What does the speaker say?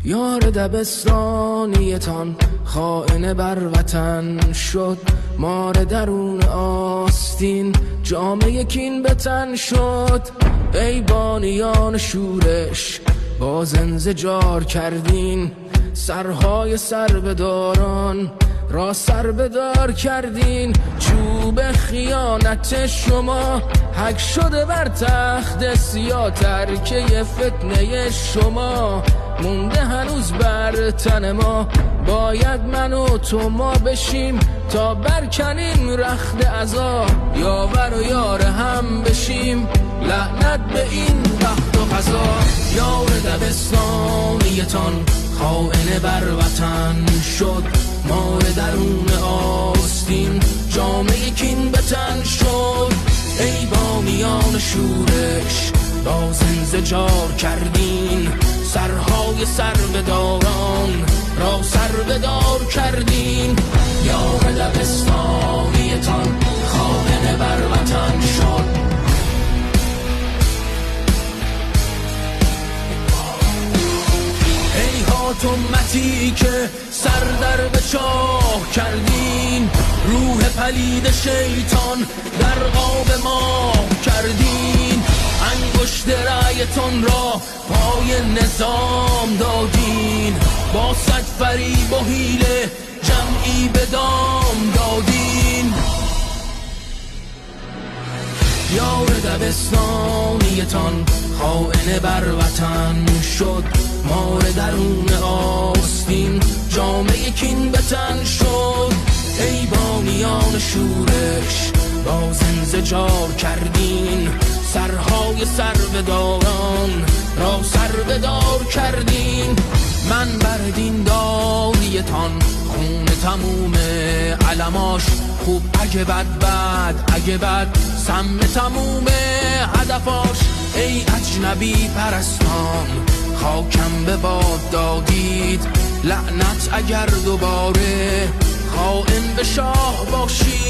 یار دبستانیتان خائن بر وطن شد، مار درون آستین جامه کین به تن شد. ای بانیان شورش باز انزجار کردین، سرهای سربداران را سربدار کردین. چوب خیانت شما حک شده بر تخت سیاه، ترکه فتنه شما مونده هنوز بر تن ما. باید من و تو ما بشیم تا برکنیم رخت عزا، یاور و یار هم بشیم لعنت به این بخت و قضا. یار دبستانیتان خائن بر وطن شد، مار درون آستین جامه کین به تن شد. ای بانیان شورش باز انزجار کردین، سرهای سربداران را سربدار کردین. یار دبستانیتان خائن بر وطن شد. ای حاتمتی که سر در به چاه کردین، روح پلید شیطان در قاب ما کردین. انگشت رأیتون را پای نظام دادین، با صد فریب و حیله جمعی به دام دادین. یار دبستانیتان خائن بر وطن شد، مار درون آستین جامه کین به تن شد. ای بانیان شورش باز انزجار کردین، سرهای سربداران را سربدار کردین. من بر دین داریتان خون تموم علماش، خوب اگه بد اگه بد سم تموم هدفاش. ای اجنبی پرستان خاکم به باد دادید، لعنت اگر دوباره خائن به شاه باشید.